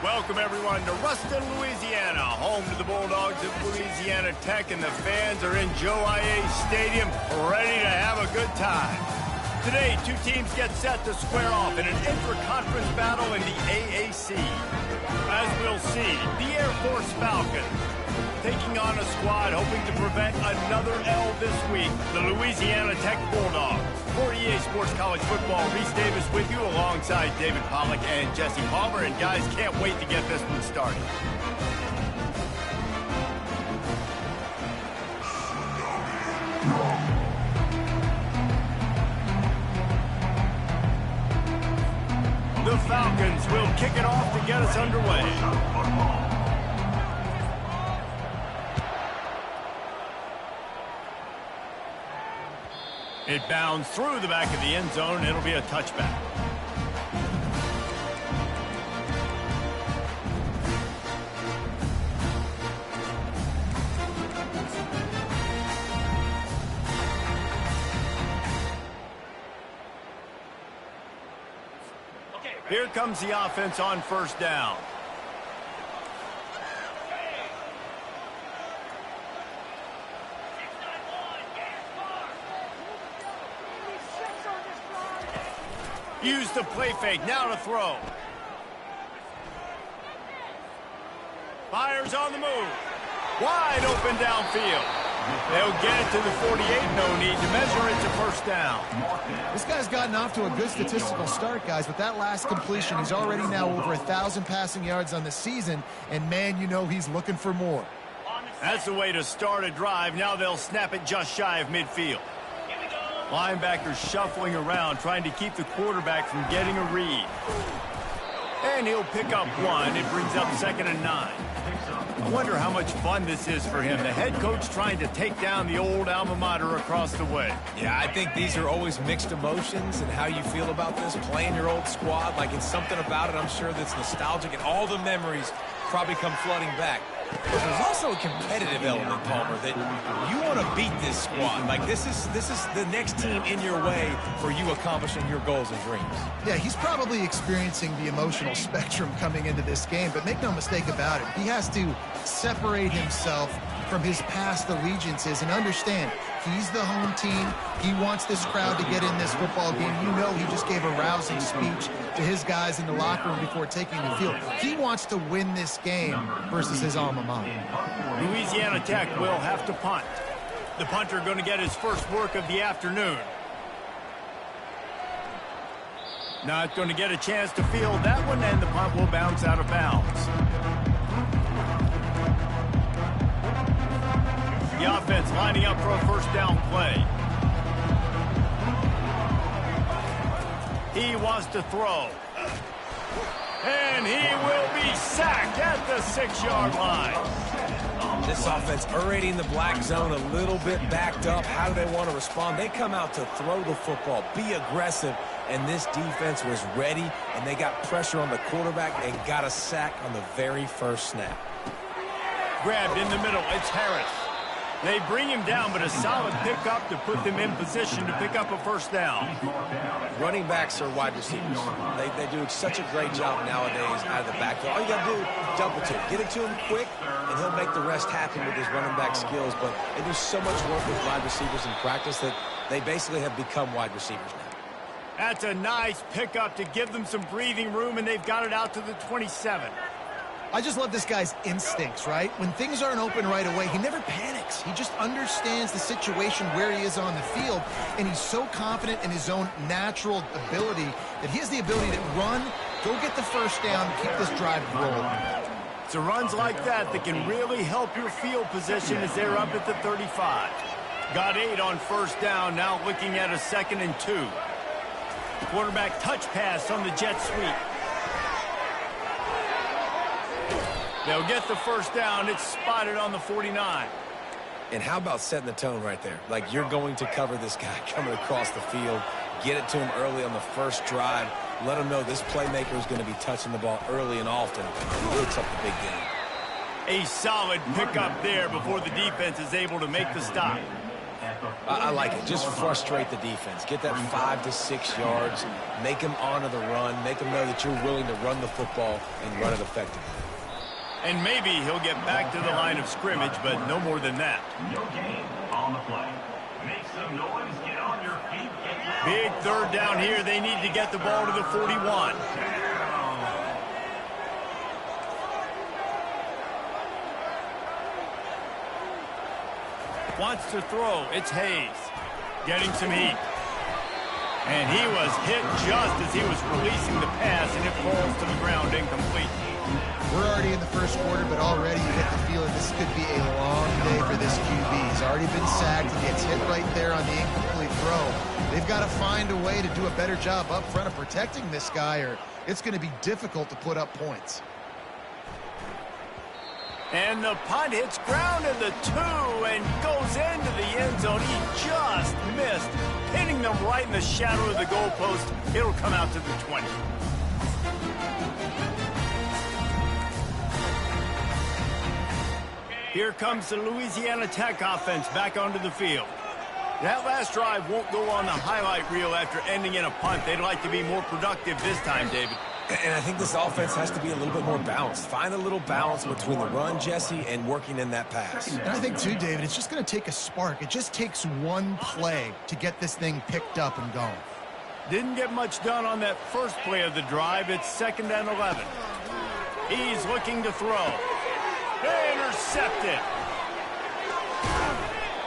Welcome, everyone, to Ruston, Louisiana, home to the Bulldogs of Louisiana Tech, and the fans are in Joe IA Stadium ready to have a good time. Today, two teams get set to square off in an intra-conference battle in the AAC. As we'll see, the Airforce Falcons taking on a squad hoping to prevent another L this week, the Louisiana Tech Bulldogs. For EA Sports College Football, Reese Davis with you alongside David Pollack and Jesse Palmer. And guys, can't wait to get this one started. The Falcons will kick it off to get us underway. It bounds through the back of the end zone. It'll be a touchback. Here comes the offense on first down. Use the play fake, now to throw. Fires on the move. Wide open downfield. They'll get it to the 48, no need to measure it to first down. This guy's gotten off to a good statistical start, guys. With that last completion, he's already now over 1,000 passing yards on the season, and man, you know he's looking for more. That's the way to start a drive. Now they'll snap it just shy of midfield. Linebackers shuffling around, trying to keep the quarterback from getting a read. And he'll pick up one. It brings up 2nd and 9. I wonder how much fun this is for him. The head coach trying to take down the old alma mater across the way. Yeah, I think these are always mixed emotions and how you feel about this, playing your old squad. Like, it's something about it, I'm sure, that's nostalgic, and all the memories probably come flooding back. But there's also a competitive element, Palmer, that you want to beat this squad. Like, this is the next team in your way for you accomplishing your goals and dreams. Yeah, he's probably experiencing the emotional spectrum coming into this game, but make no mistake about it, he has to separate himself from his past allegiances and understand he's the home team. He wants this crowd to get in this football game. You know, he just gave a rousing speech to his guys in the locker room before taking the field. He wants to win this game versus his alma mater. Louisiana Tech will have to punt. The punter going to get his first work of the afternoon. Not going to get a chance to field that one, and the punt will bounce out of bounds. The offense lining up for a first down play. He wants to throw. And he will be sacked at the 6-yard line. This offense already in the black zone, a little bit backed up. How do they want to respond? They come out to throw the football, be aggressive, and this defense was ready, and they got pressure on the quarterback and got a sack on the very first snap. Grabbed in the middle, it's Harris. They bring him down, but a solid pickup to put them in position to pick up a first down. Running backs are wide receivers. They do such a great job nowadays out of the backfield. All you got to do, double to get it to him quick, and he'll make the rest happen with his running back skills. But they do so much work with wide receivers in practice that they basically have become wide receivers now. That's a nice pickup to give them some breathing room, and they've got it out to the 27. I just love this guy's instincts, right? When things aren't open right away, he never panics. He just understands the situation where he is on the field, and he's so confident in his own natural ability that he has the ability to run, go get the first down, keep this drive rolling. It's runs like that that can really help your field position as they're up at the 35. Got 8 on first down, now looking at a 2nd and 2. Quarterback touch pass on the jet sweep. They'll get the first down. It's spotted on the 49. And how about setting the tone right there? Like, you're going to cover this guy coming across the field, get it to him early on the first drive, let him know this playmaker is going to be touching the ball early and often. He hooks up the big game. A solid pickup there before the defense is able to make the stop. I like it. Just frustrate the defense. Get that 5 to 6 yards. Make them honor the run. Make them know that you're willing to run the football and run it effectively. And maybe he'll get back to the line of scrimmage, but no more than that. No gain on the play. Make some noise. Get on your feet. Big third down here. They need to get the ball to the 41. Wants to throw. It's Hayes. Getting some heat. And he was hit just as he was releasing the pass, and it falls to the ground incomplete. We're already in the first quarter, but already you get the feeling this could be a long day for this QB. He's already been sacked. He gets hit right there on the incomplete throw. They've got to find a way to do a better job up front of protecting this guy, or it's going to be difficult to put up points. And the punt hits ground in the 2 and goes into the end zone. He just missed, hitting them right in the shadow of the goalpost. It'll come out to the 20. Here comes the Louisiana Tech offense back onto the field. That last drive won't go on the highlight reel after ending in a punt. They'd like to be more productive this time, David. And I think this offense has to be a little bit more balanced. Find a little balance between the run, Jesse, and working in that pass. And I think, too, David, it's just going to take a spark. It just takes one play to get this thing picked up and going. Didn't get much done on that first play of the drive. It's 2nd and 11. He's looking to throw. Intercepted.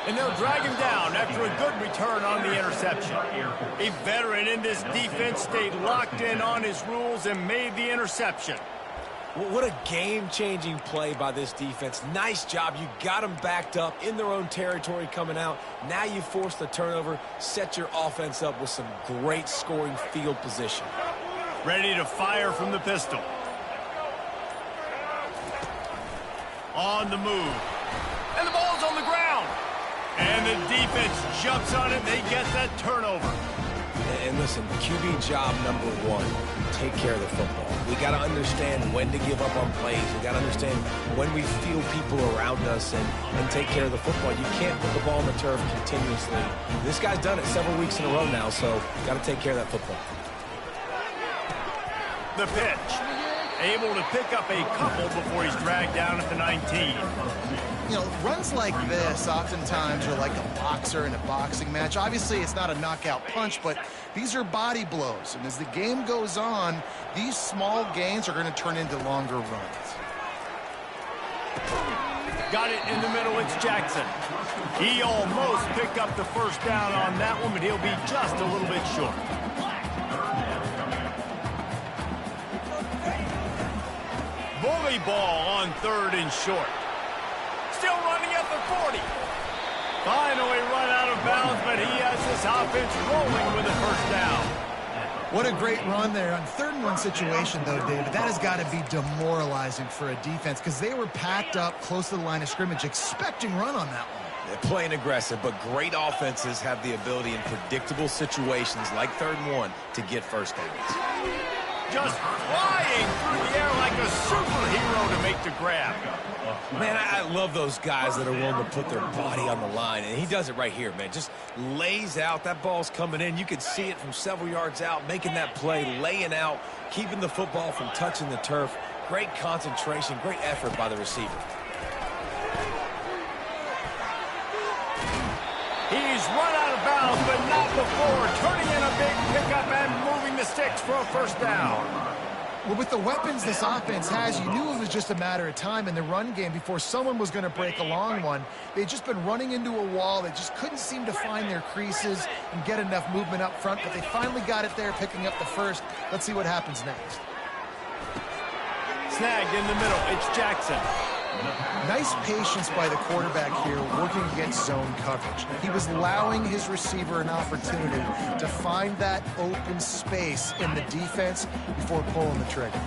And they'll drag him down after a good return on the interception. A veteran in this defense stayed locked in on his rules and made the interception. What a game-changing play by this defense. Nice job. You got them backed up in their own territory coming out. Now you force the turnover, set your offense up with some great scoring field position. Ready to fire from the pistol. On the move. And the ball's on the ground. And the defense jumps on it. They get that turnover. And listen, QB job number 1, take care of the football. We got to understand when to give up on plays. We got to understand when we feel people around us and take care of the football. You can't put the ball on the turf continuously. This guy's done it several weeks in a row now, so got to take care of that football. The pitch. Able to pick up a couple before he's dragged down at the 19. You know, runs like this oftentimes are like a boxer in a boxing match. Obviously, it's not a knockout punch, but these are body blows. And as the game goes on, these small gains are going to turn into longer runs. Got it in the middle. It's Jackson. He almost picked up the first down on that one, but he'll be just a little bit short. Bully ball on 3rd and short. Still running at the 40. Finally run out of bounds, but he has this offense rolling with a first down. What a great run there. On 3rd and 1 situation, though, David, that has got to be demoralizing for a defense because they were packed up close to the line of scrimmage, expecting run on that one. They're playing aggressive, but great offenses have the ability in predictable situations like 3rd and 1 to get first downs. Just flying through the air like a superhero to make the grab. Man, I love those guys that are willing to put their body on the line, and he does it right here, man. Just lays out. That ball's coming in. You could see it from several yards out, making that play, laying out, keeping the football from touching the turf. Great concentration, great effort by the receiver. He's run out of bounds, but not before turning in a big pickup and moving the sticks for a first down. Well, with the weapons this offense has, you knew it was just a matter of time in the run game before someone was going to break a long one. They'd just been running into a wall. They just couldn't seem to find their creases and get enough movement up front, but they finally got it there, picking up the first. Let's see what happens next. Snagged in the middle. It's Jackson. Nice patience by the quarterback here, working against zone coverage. He was allowing his receiver an opportunity to find that open space in the defense before pulling the trigger.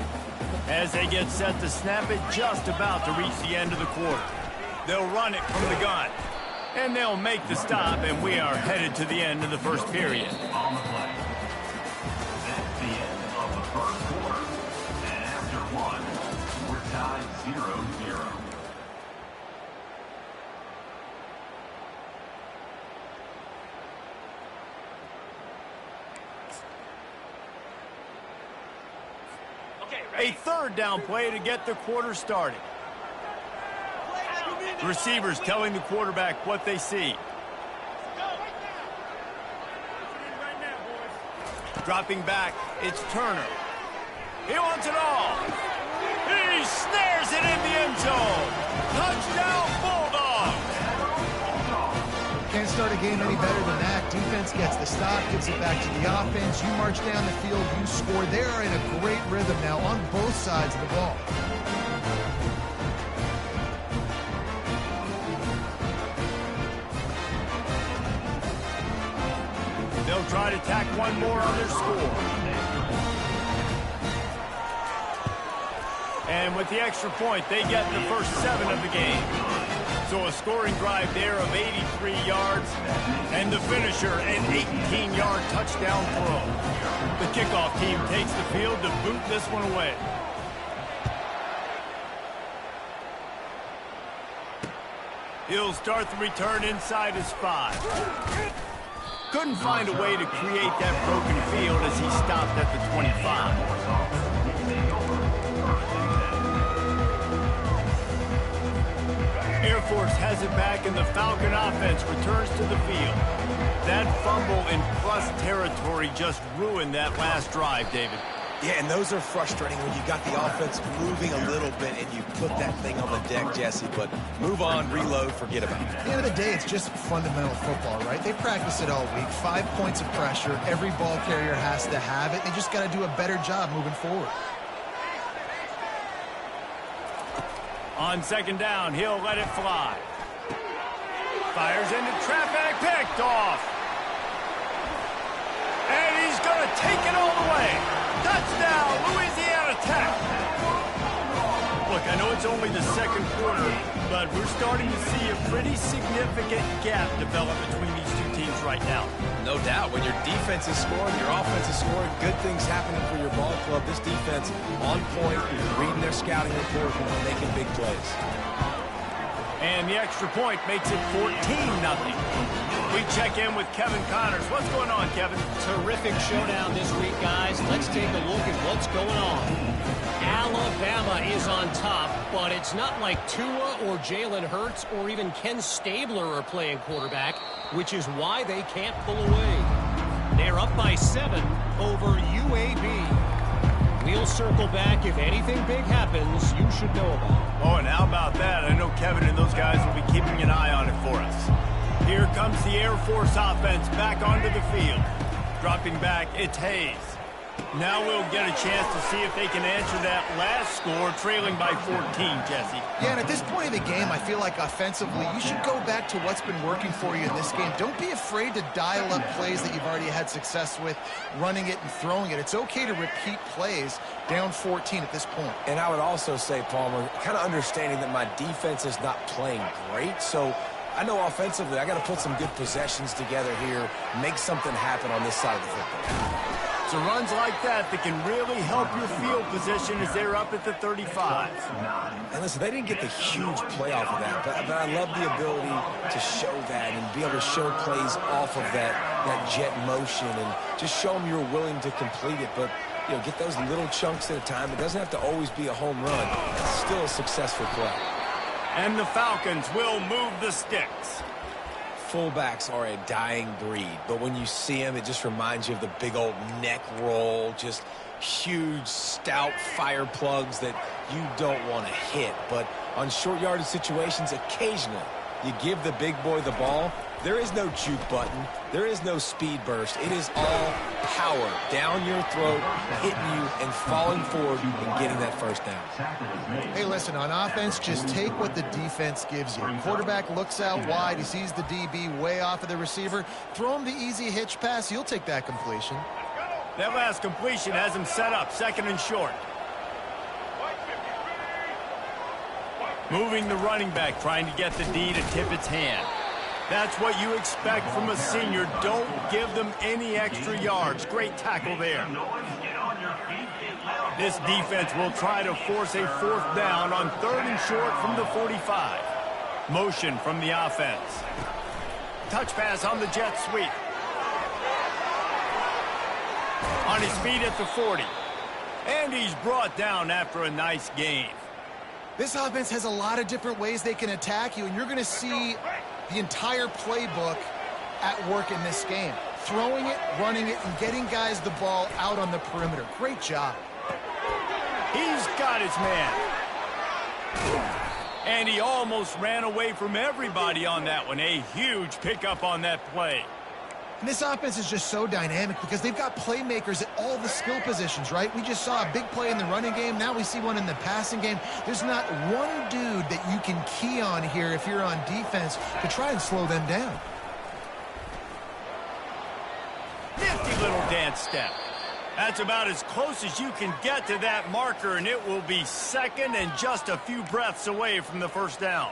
As they get set to snap it, just about to reach the end of the quarter. They'll run it from the gun, and they'll make the stop, and we are headed to the end of the first period. On the play. That's the end of the first quarter. And after one, we're tied 0-0. A third down play to get the quarter started. Receivers telling the quarterback what they see. Dropping back, it's Turner. He wants it all. He snares it in the end zone. Touchdown, Bulldogs. Can't start a game any better than that. Defense gets the stop, gives it back to the offense. You march down the field, you score. They are in a great rhythm now on both sides of the ball. They'll try to tack one more on their score. And with the extra point, they get the first 7 of the game. So a scoring drive there of 83 yards, and the finisher, an 18-yard touchdown throw. The kickoff team takes the field to boot this one away. He'll start the return inside his 5. Couldn't find a way to create that broken field as he stopped at the 25. Airforce has it back, and the Falcon offense returns to the field. That fumble in plus territory just ruined that last drive, David. Yeah, and those are frustrating when you got the offense moving a little bit and you put that thing on the deck, Jesse. But move on, reload, forget about it. At the end of the day, it's just fundamental football, right? They practice it all week. 5 points of pressure. Every ball carrier has to have it. They just got to do a better job moving forward. On second down, he'll let it fly. Fires into traffic, picked off. And he's going to take it all the way. Touchdown, Louisiana Tech. Look, I know it's only the second quarter, but we're starting to see a pretty significant gap develop between these two teams right now. No doubt. When your defense is scoring, your offense is scoring, good things happening for your ball club. This defense on point, reading their scouting report, and making big plays. And the extra point makes it 14-0. We check in with Kevin Connors. What's going on, Kevin? Terrific showdown this week, guys. Let's take a look at what's going on. Alabama is on top, but it's not like Tua or Jalen Hurts or even Ken Stabler are playing quarterback, which is why they can't pull away. They're up by 7 over UAB. We'll circle back. If anything big happens, you should know about it. Oh, and how about that? I know Kevin and those guys will be keeping an eye on it for us. Here comes the Air Force offense back onto the field. Dropping back, it's Hayes. Now we'll get a chance to see if they can answer that last score, trailing by 14, Jesse. Yeah, and at this point in the game, I feel like offensively, you should go back to what's been working for you in this game. Don't be afraid to dial up plays that you've already had success with, running it and throwing it. It's okay to repeat plays down 14 at this point. And I would also say, Palmer, kind of understanding that my defense is not playing great, so I know offensively I got to put some good possessions together here, make something happen on this side of the football. So runs like that can really help your field position as they're up at the 35. And listen, they didn't get the huge play off of that, but I love the ability to show that and be able to show plays off of that jet motion and just show them you're willing to complete it. But, you know, get those little chunks at a time. It doesn't have to always be a home run. It's still a successful play. And the Falcons will move the sticks. Fullbacks are a dying breed, but when you see them, it just reminds you of the big old neck roll, just huge, stout fire plugs that you don't want to hit. But on short yardage situations, occasionally, you give the big boy the ball. There is no juke button. There is no speed burst. It is all power down your throat, hitting you and falling forward and getting that first down. Hey, listen, on offense, just take what the defense gives you. Quarterback looks out wide. He sees the DB way off of the receiver. Throw him the easy hitch pass. You'll take that completion. That last completion has him set up, second and short. Moving the running back, trying to get the D to tip its hand. That's what you expect from a senior. Don't give them any extra yards. Great tackle there. This defense will try to force a fourth down on third and short from the 45. Motion from the offense. Touch pass on the jet sweep. On his feet at the 40. And he's brought down after a nice game. This offense has a lot of different ways they can attack you, and you're going to see the entire playbook at work in this game. Throwing it, running it, and getting guys the ball out on the perimeter. Great job. He's got his man. And he almost ran away from everybody on that one. A huge pickup on that play. And this offense is just so dynamic because they've got playmakers at all the skill positions, right? We just saw a big play in the running game. Now we see one in the passing game. There's not one dude that you can key on here if you're on defense to try and slow them down. Nifty little dance step. That's about as close as you can get to that marker, and it will be second and just a few breaths away from the first down.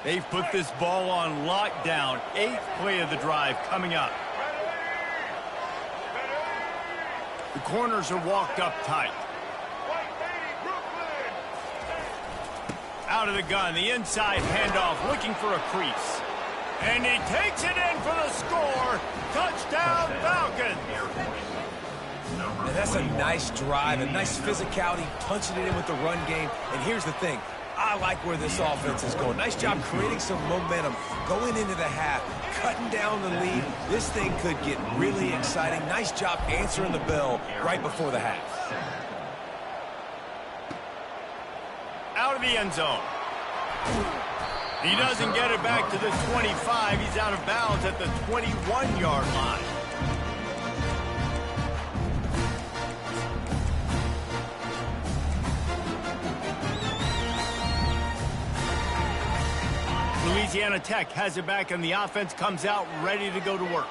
They've put this ball on lockdown. 8th play of the drive coming up. The corners are walked up tight. Out of the gun, the inside handoff, looking for a crease. And he takes it in for the score. Touchdown, Falcons. And that's a nice drive, a nice physicality, punching it in with the run game. And here's the thing. I like where this offense is going. Nice job creating some momentum, going into the half, cutting down the lead. This thing could get really exciting. Nice job answering the bell right before the half. Out of the end zone. He doesn't get it back to the 25. He's out of bounds at the 21-yard line. Louisiana Tech has it back, and the offense comes out ready to go to work.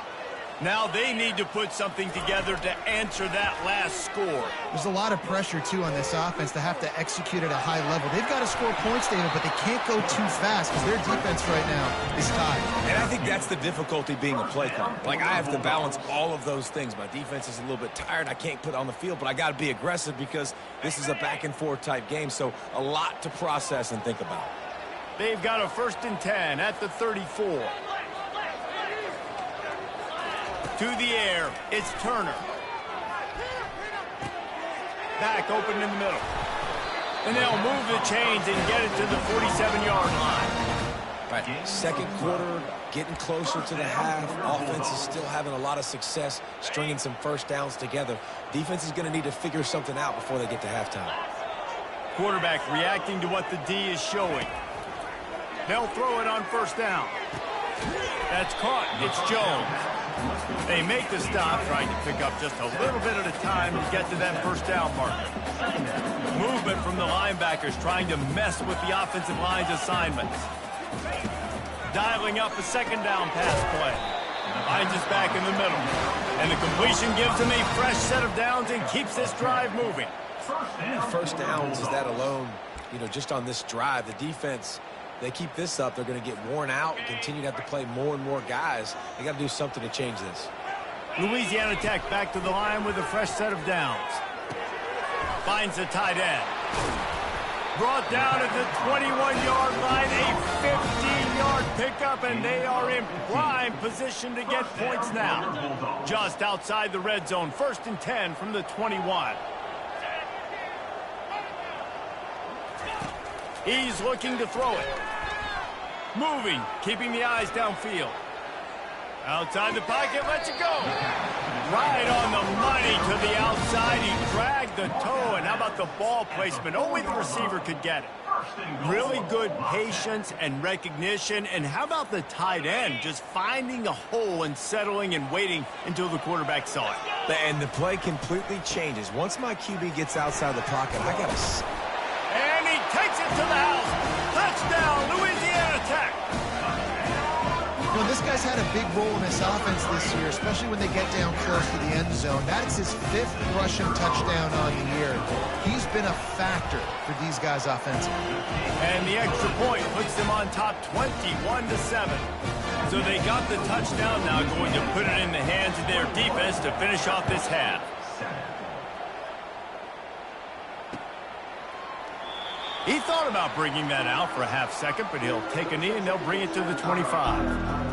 Now they need to put something together to answer that last score. There's a lot of pressure, too, on this offense to have to execute at a high level. They've got to score points, David, but they can't go too fast because their defense right now is tied. And I think that's the difficulty being a play caller. Like, I have to balance all of those things. My defense is a little bit tired. I can't put it on the field, but I got to be aggressive because this is a back-and-forth type game, so a lot to process and think about. They've got a 1st and 10 at the 34. To the air, it's Turner. Back open in the middle. And they'll move the chains and get it to the 47-yard line. Right, second quarter, getting closer to the half. Offense is still having a lot of success stringing some first downs together. Defense is going to need to figure something out before they get to halftime. Quarterback reacting to what the D is showing. They'll throw it on 1st down. That's caught. It's Jones. They make the stop, trying to pick up just a little bit at a time to get to that 1st down marker. Movement from the linebackers trying to mess with the offensive line's assignments. Dialing up a 2nd down pass play. Finds us back in the middle. And the completion gives them a fresh set of downs and keeps this drive moving. First downs is that alone, just on this drive. The defense, they keep this up, they're going to get worn out and continue to have to play more and more guys. They got to do something to change this. Louisiana Tech back to the line with a fresh set of downs. Finds the tight end. Brought down at the 21-yard line, a 15-yard pickup, and they are in prime position to get points now. Just outside the red zone, 1st and 10 from the 21. He's looking to throw it. Moving, keeping the eyes downfield. Outside the pocket, lets it go. Right on the money to the outside. He dragged the toe, and how about the ball placement? Only the receiver could get it. Really good patience and recognition. And how about the tight end just finding a hole and settling and waiting until the quarterback saw it? And the play completely changes. Once my QB gets outside the pocket, I got to... And he takes it to the house. Touchdown, Louisiana Tech. This guy's had a big role in this offense this year, especially when they get down close to the end zone. That's his 5th rushing touchdown on the year. He's been a factor for these guys offensively. And the extra point puts them on top 21-7. So they got the touchdown, now going to put it in the hands of their defense to finish off this half. He thought about bringing that out for a half second, but he'll take a knee and they'll bring it to the 25.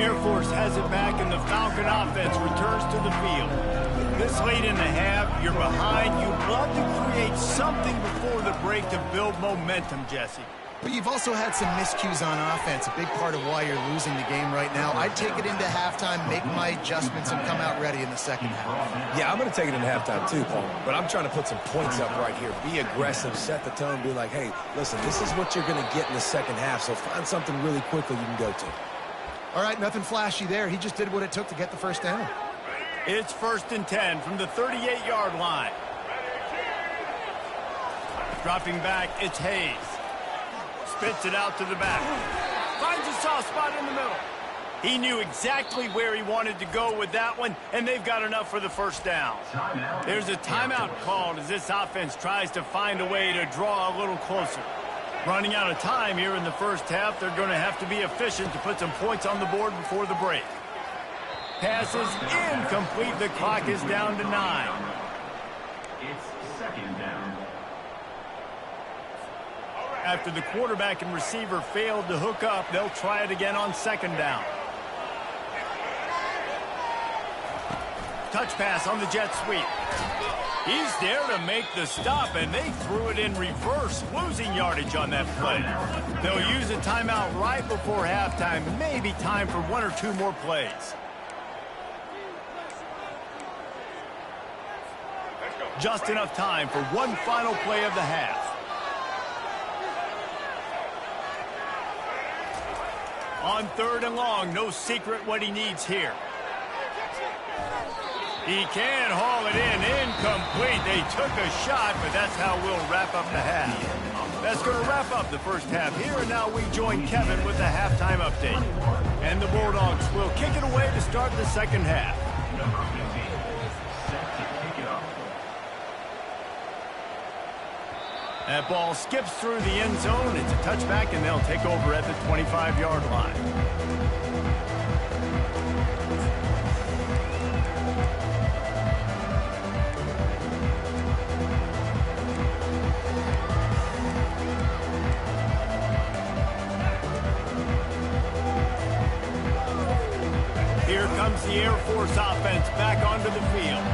Airforce has it back, and the Falcon offense returns to the field. This late in the half, you're behind. You'd love to create something before the break to build momentum, Jesse. But you've also had some miscues on offense, a big part of why you're losing the game right now. I'd take it into halftime, make my adjustments, and come out ready in the second half. Yeah, I'm going to take it into halftime too, Paul. But I'm trying to put some points up right here. Be aggressive, set the tone, be like, hey, listen, this is what you're going to get in the second half, so find something really quickly you can go to. All right, nothing flashy there. He just did what it took to get the first down. It's 1st and 10 from the 38-yard line. Dropping back, it's Hayes. Spits it out to the back. Finds a soft spot in the middle. He knew exactly where he wanted to go with that one, and they've got enough for the first down. There's a timeout called as this offense tries to find a way to draw a little closer. Running out of time here in the first half, they're going to have to be efficient to put some points on the board before the break. Pass is incomplete. The clock is down to 9. It's second down. After the quarterback and receiver failed to hook up, they'll try it again on second down. Touch pass on the jet sweep. He's there to make the stop, and they threw it in reverse, losing yardage on that play. They'll use a timeout right before halftime, maybe time for 1 or 2 more plays. Just enough time for one final play of the half. On 3rd and long, no secret what he needs here. He can haul it in, incomplete. They took a shot, but that's how we'll wrap up the half. That's going to wrap up the first half here, and now we join Kevin with the halftime update. And the Bulldogs will kick it away to start the second half. Number 15, set to kick it off. That ball skips through the end zone. It's a touchback, and they'll take over at the 25-yard line. Here comes the Air Force offense back onto the field.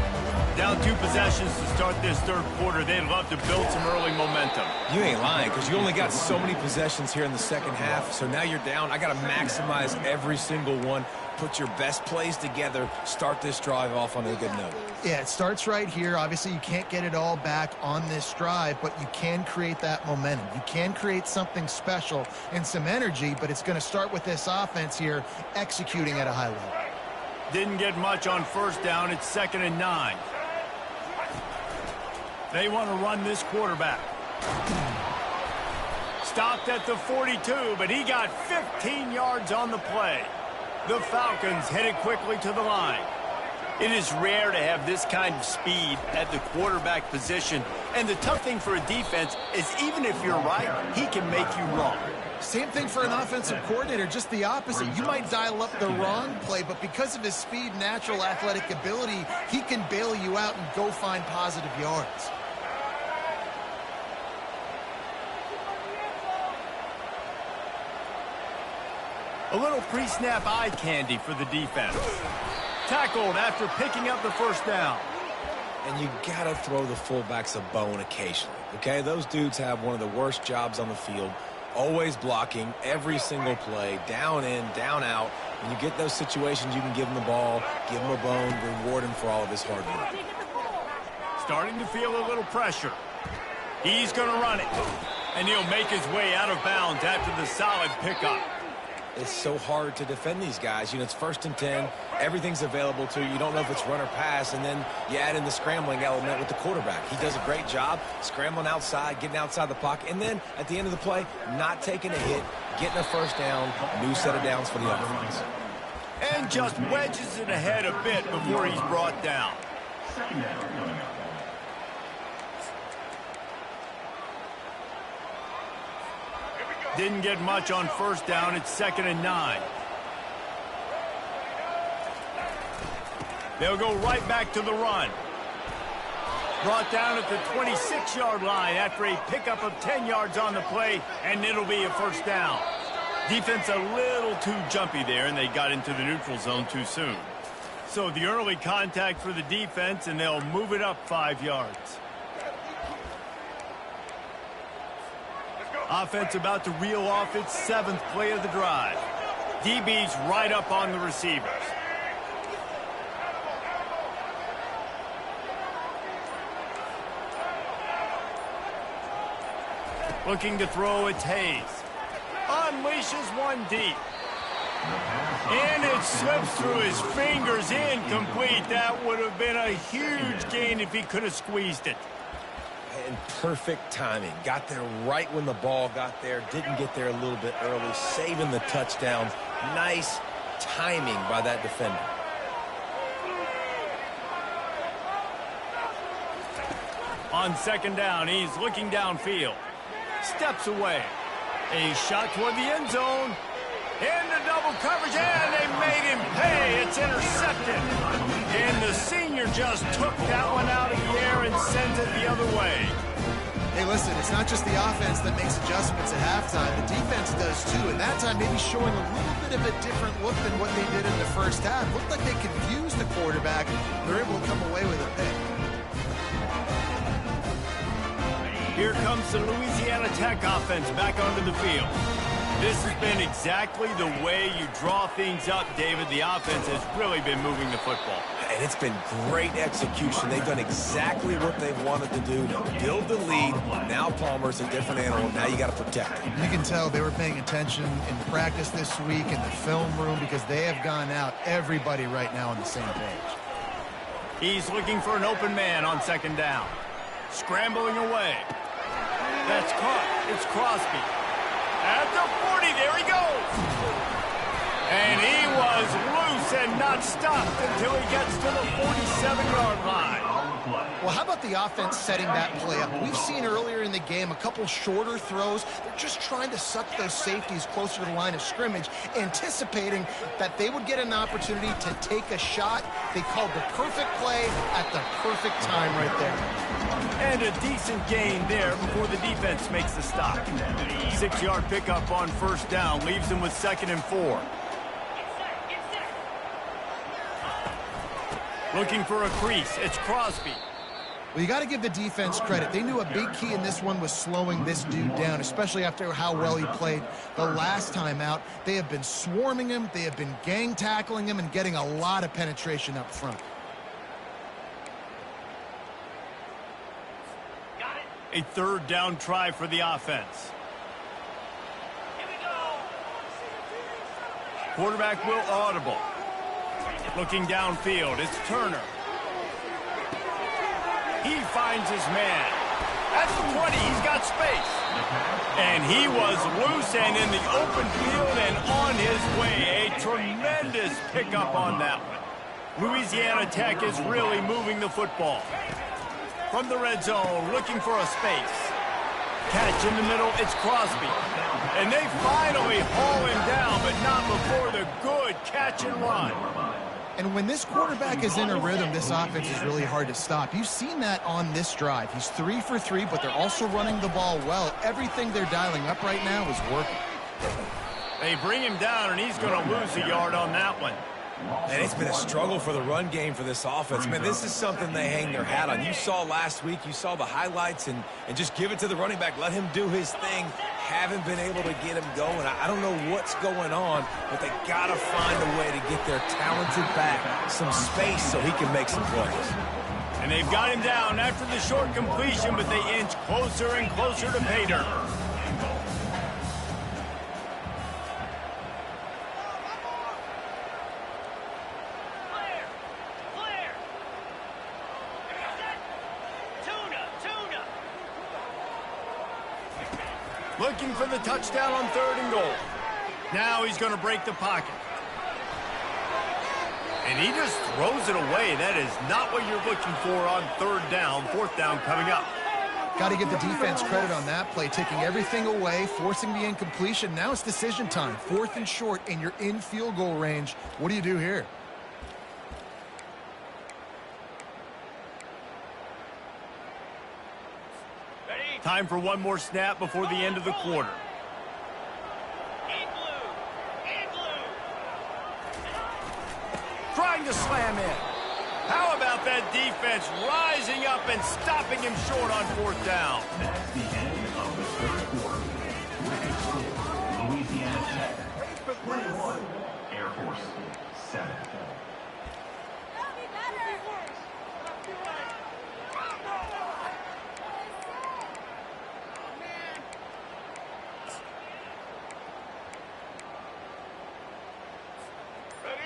Down 2 possessions to start this third quarter. They'd love to build some early momentum. You ain't lying, because you only got so many possessions here in the second half, so now you're down. I got to maximize every single one, put your best plays together, start this drive off on a good note. Yeah, it starts right here. Obviously, you can't get it all back on this drive, but you can create that momentum. You can create something special and some energy, but it's going to start with this offense here executing at a high level. Didn't get much on first down. It's 2nd and 9. They want to run this quarterback. Stopped at the 42, but he got 15 yards on the play. The Falcons headed quickly to the line. It is rare to have this kind of speed at the quarterback position, and the tough thing for a defense is even if you're right, he can make you wrong. Same thing for an offensive coordinator, just the opposite. You might dial up the wrong play, but because of his speed, natural athletic ability, he can bail you out and go find positive yards. A little pre-snap eye candy for the defense. Tackled after picking up the first down. And you got to throw the fullbacks a bone occasionally, okay? Those dudes have one of the worst jobs on the field, always blocking every single play, down in, down out. When you get those situations, you can give him the ball, give him a bone, reward him for all of his hard work. Starting to feel a little pressure. He's going to run it. And he'll make his way out of bounds after the solid pickup. It's so hard to defend these guys. You know, it's 1st and 10. Everything's available to you. You don't know if it's run or pass, and then you add in the scrambling element with the quarterback. He does a great job scrambling outside, getting outside the pocket, and then at the end of the play, not taking a hit, getting a first down, new set of downs for the offense. And just wedges it ahead a bit before he's brought down. Second down coming up. Didn't get much on first down. It's 2nd and 9. They'll go right back to the run. Brought down at the 26-yard line after a pickup of 10 yards on the play, and it'll be a first down. Defense a little too jumpy there, and they got into the neutral zone too soon. So the early contact for the defense, and they'll move it up 5 yards. Offense about to reel off its 7th play of the drive. DB's right up on the receivers. Looking to throw, it's Hayes. Unleashes one deep. And it slips through his fingers, incomplete. That would have been a huge gain if he could have squeezed it. And perfect timing. Got there right when the ball got there. Didn't get there a little bit early. Saving the touchdown. Nice timing by that defender. On 2nd down, he's looking downfield. Steps away. A shot toward the end zone. Into double coverage, and they made him pay. It's intercepted. And the senior just took that one out of the air and sent it the other way. Hey, listen, it's not just the offense that makes adjustments at halftime. The defense does too, and that time maybe showing a little bit of a different look than what they did in the first half. Looked like they confused the quarterback. They're able to come away with a pick. Here comes the Louisiana Tech offense back onto the field. This has been exactly the way you draw things up, David. The offense has really been moving the football. And it's been great execution. They've done exactly what they've wanted to do. Build the lead. Now Palmer's a different animal. Now you got to protect him. You can tell they were paying attention in practice this week in the film room because they have gone out, everybody right now on the same page. He's looking for an open man on 2nd down. Scrambling away. That's caught. It's Crosby. At the 40, there he goes. And he was loose and not stopped until he gets to the 47-yard line. Well, how about the offense setting that play up? We've seen earlier in the game a couple shorter throws. They're just trying to suck those safeties closer to the line of scrimmage, anticipating that they would get an opportunity to take a shot. They called the perfect play at the perfect time right there. And a decent gain there before the defense makes the stop. 6-yard pickup on 1st down leaves them with 2nd and 4. Looking for a crease. It's Crosby. Well, you got to give the defense credit. They knew a big key in this one was slowing this dude down, especially after how well he played the last time out. They have been swarming him. They have been gang tackling him and getting a lot of penetration up front. A 3rd down try for the offense. Quarterback will audible. Looking downfield, it's Turner. He finds his man. At the 20, he's got space. And he was loose and in the open field and on his way. A tremendous pickup on that one. Louisiana Tech is really moving the football. From the red zone, looking for a space. Catch in the middle, it's Crosby. And they finally haul him down, but not before the good catch and run. And when this quarterback is in a rhythm, this offense is really hard to stop. You've seen that on this drive. He's 3 for 3, but they're also running the ball well. Everything they're dialing up right now is working. They bring him down, and he's going to lose a yard on that one. And it's been a struggle for the run game for this offense. Man, this is something they hang their hat on. You saw last week, you saw the highlights, and just give it to the running back. Let him do his thing. Haven't been able to get him going. I don't know what's going on, but they got to find a way to get their talented back some space so he can make some plays. And they've got him down after the short completion, but they inch closer and closer to pay dirt. Looking for the touchdown on 3rd and goal. Now he's going to break the pocket. And he just throws it away. That is not what you're looking for on 3rd down. 4th down coming up. Got to give the defense credit on that play, taking everything away, forcing the incompletion. Now it's decision time. 4th and short, and you're in field goal range. What do you do here? Time for one more snap before the end of the quarter. Trying to slam in. How about that defense rising up and stopping him short on 4th down? That's the end of the third quarter. With the score, Louisiana Tech 21, Airforce 7.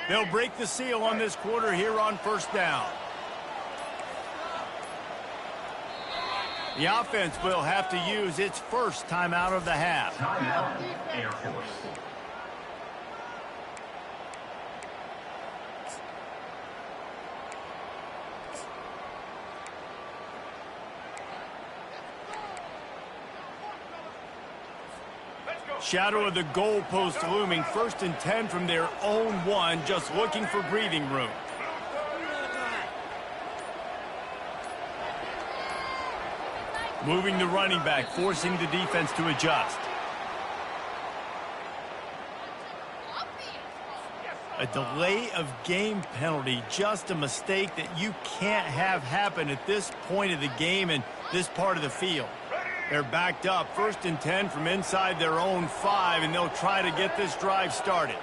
They'll break the seal on this quarter here on 1st down. The offense will have to use its first timeout of the half. Timeout, Air Force. Shadow of the goalpost looming. 1st and 10 from their own 1, just looking for breathing room. Moving the running back, forcing the defense to adjust. A delay of game penalty, just a mistake that you can't have happen at this point of the game and this part of the field. They're backed up, 1st and 10 from inside their own 5, and they'll try to get this drive started.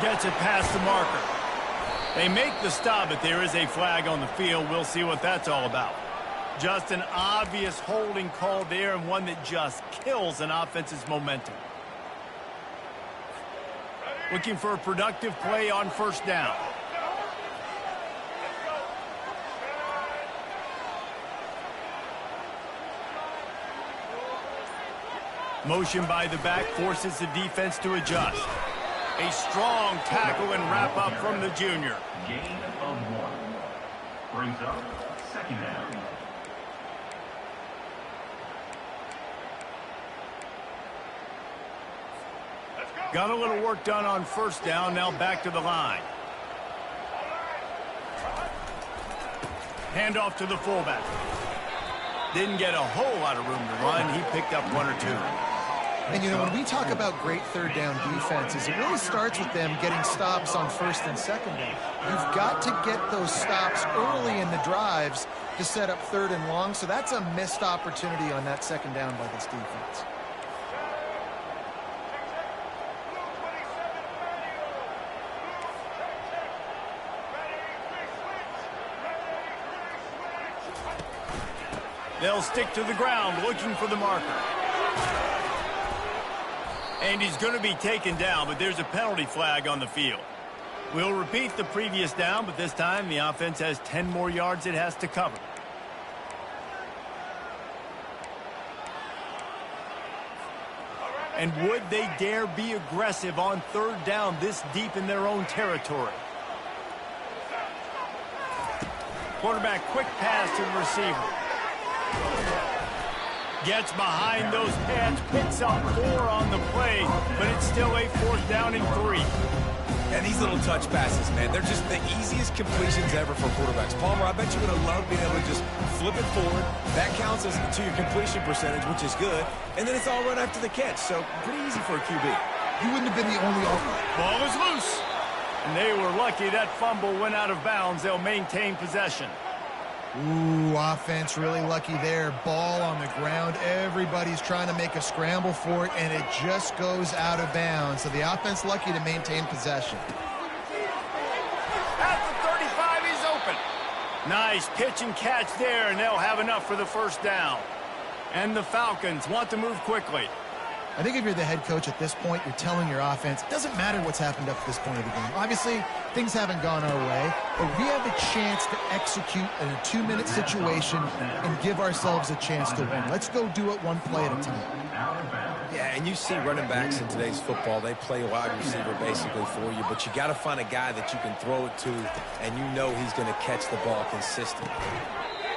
Gets it past the marker. They make the stop, but there is a flag on the field. We'll see what that's all about. Just an obvious holding call there, and one that just kills an offense's momentum. Looking for a productive play on 1st down. Motion by the back forces the defense to adjust. A strong tackle and wrap up from the junior. Gain of 1. Brings up 2nd down. Got a little work done on 1st down, now back to the line. Handoff to the fullback. Didn't get a whole lot of room to run. He picked up 1 or 2. And, you know, when we talk about great 3rd down defenses, it really starts with them getting stops on 1st and 2nd down. You've got to get those stops early in the drives to set up 3rd and long, so that's a missed opportunity on that 2nd down by this defense. They'll stick to the ground looking for the marker. And he's going to be taken down, but there's a penalty flag on the field. We'll repeat the previous down, but this time the offense has 10 more yards it has to cover. And would they dare be aggressive on 3rd down this deep in their own territory? Quarterback, quick pass to the receiver. Gets behind those pads, picks up 4 on the play, but it's still a 4th down and 3. And these little touch passes, man, they're just the easiest completions ever for quarterbacks. Palmer, I bet you would have loved being able to just flip it forward. That counts as to your completion percentage, which is good. And then it's all run after the catch, so pretty easy for a QB. He wouldn't have been the only offense. Ball is loose. And they were lucky that fumble went out of bounds. They'll maintain possession. Ooh, offense really lucky there. Ball on the ground. Everybody's trying to make a scramble for it, and it just goes out of bounds. So the offense lucky to maintain possession. At the 35, he's open. Nice pitch and catch there, and they'll have enough for the 1st down. And the Falcons want to move quickly. I think if you're the head coach at this point, you're telling your offense, it doesn't matter what's happened up to this point of the game. Obviously, things haven't gone our way, but we have a chance to execute in a 2-minute situation and give ourselves a chance to win. Let's go do it one play at a time. Yeah, and you see running backs in today's football, they play wide receiver basically for you, but you got to find a guy that you can throw it to, and you know he's going to catch the ball consistently.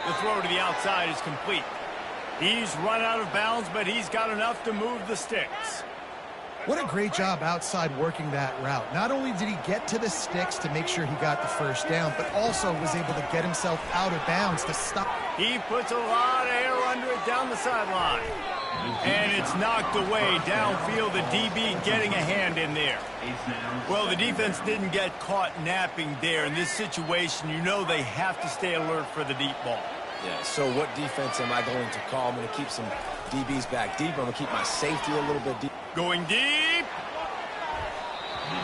The throw to the outside is complete. He's run out of bounds, but he's got enough to move the sticks. What a great job outside working that route. Not only did he get to the sticks to make sure he got the first down, but also was able to get himself out of bounds to stop. He puts a lot of air under it down the sideline. And it's knocked away downfield, the DB getting a hand in there. Well, the defense didn't get caught napping there. In this situation, you know they have to stay alert for the deep ball. Yeah, so what defense am I going to call? I'm going to keep some DBs back deep. I'm going to keep my safety a little bit deep. Going deep.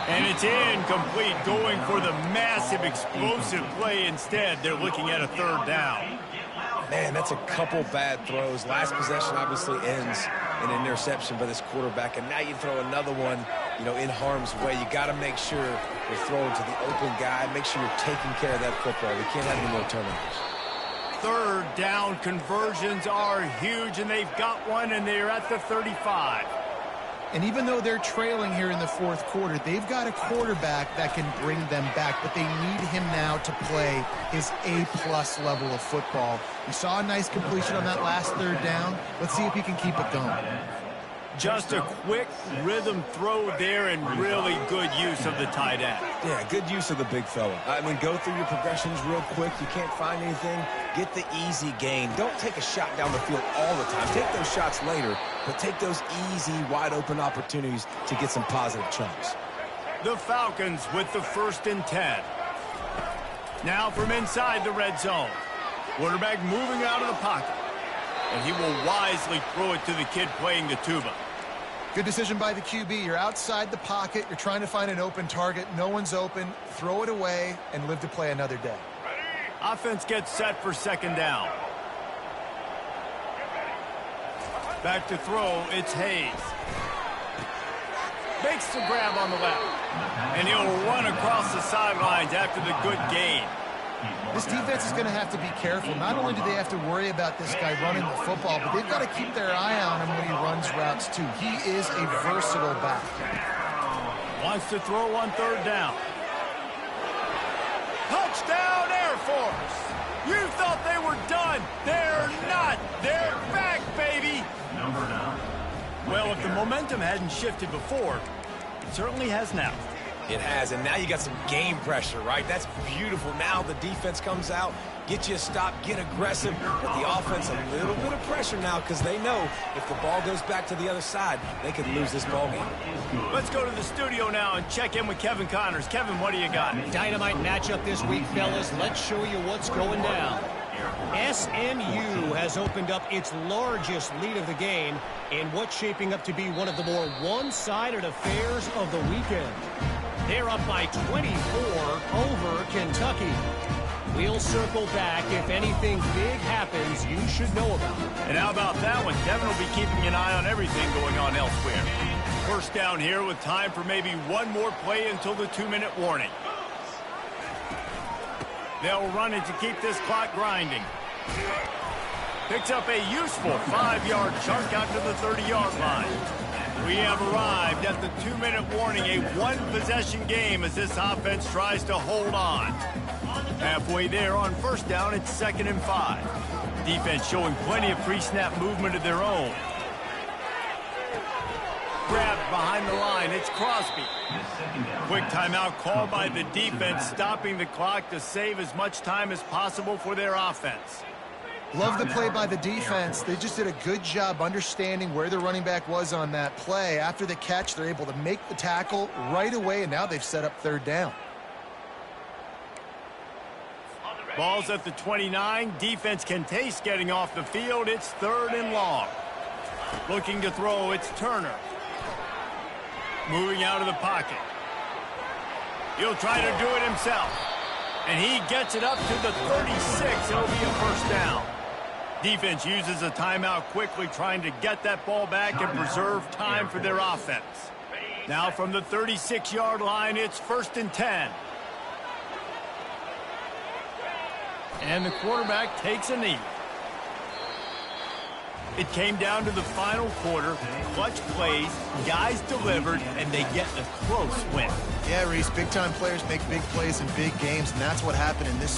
And it's incomplete, going for the massive explosive play instead. They're looking at a third down. Man, that's a couple bad throws. Last possession obviously ends in an interception by this quarterback, and now you throw another one, you know, in harm's way. You got to make sure you're throwing to the open guy. Make sure you're taking care of that football. We can't have any more turnovers. Third down conversions are huge, and they've got one, and they're at the 35. And even though they're trailing here in the fourth quarter, they've got a quarterback that can bring them back, but they need him now to play his A-plus level of football. We saw a nice completion on that last third down. Let's see if he can keep it going. Just a quick rhythm throw there and really good use of the tight end. Yeah, good use of the big fella. I mean, go through your progressions real quick. You can't find anything. Get the easy gain. Don't take a shot down the field all the time. Take those shots later, but take those easy, wide-open opportunities to get some positive chunks. The Falcons with the 1st and 10. Now from inside the red zone. Quarterback moving out of the pocket. And he will wisely throw it to the kid playing the tuba. Good decision by the QB. You're outside the pocket. You're trying to find an open target. No one's open. Throw it away and live to play another day. Offense gets set for 2nd down. Back to throw. It's Hayes. Makes the grab on the left. And he'll run across the sidelines after the good gain. This defense is going to have to be careful. Not only do they have to worry about this guy running the football, but they've got to keep their eye on him when he runs routes too. He is a versatile back. Wants to throw on 3rd down. Touchdown, Airforce! You thought they were done. They're not. They're back, baby. Well, if the momentum hadn't shifted before, it certainly has now. It has, and now you got some game pressure, right? That's beautiful. Now the defense comes out, get you a stop, get aggressive, but the offense a little bit of pressure now because they know if the ball goes back to the other side, they could lose this ball game. Let's go to the studio now and check in with Kevin Connors. Kevin, what do you got? Dynamite matchup this week, fellas. Let's show you what's going down. SMU has opened up its largest lead of the game in what's shaping up to be one of the more one-sided affairs of the weekend. They're up by 24 over Kentucky. We'll circle back if anything big happens you should know about. And how about that one? Kevin will be keeping an eye on everything going on elsewhere. 1st down here with time for maybe one more play until the 2-minute warning. They'll run it to keep this clock grinding. Picks up a useful 5-yard chunk out to the 30-yard line. We have arrived at the 2-minute warning, a one-possession game as this offense tries to hold on. Halfway there on 1st down, it's 2nd and 5. Defense showing plenty of pre-snap movement of their own. Grabbed behind the line, it's Crosby. Quick timeout called by the defense, stopping the clock to save as much time as possible for their offense. Love the play by the defense. They just did a good job understanding where the running back was on that play. After the catch, they're able to make the tackle right away, and now they've set up 3rd down. Ball's at the 29. Defense can taste getting off the field. It's 3rd and long. Looking to throw, it's Turner. Moving out of the pocket. He'll try to do it himself. And he gets it up to the 36. It'll be a 1st down. Defense uses a timeout quickly, trying to get that ball back and preserve time for their offense. Now from the 36-yard line, it's 1st and 10. And the quarterback takes a knee. It came down to the final quarter. Clutch plays, guys delivered, and they get a close win. Yeah, Reese, big-time players make big plays in big games, and that's what happened in this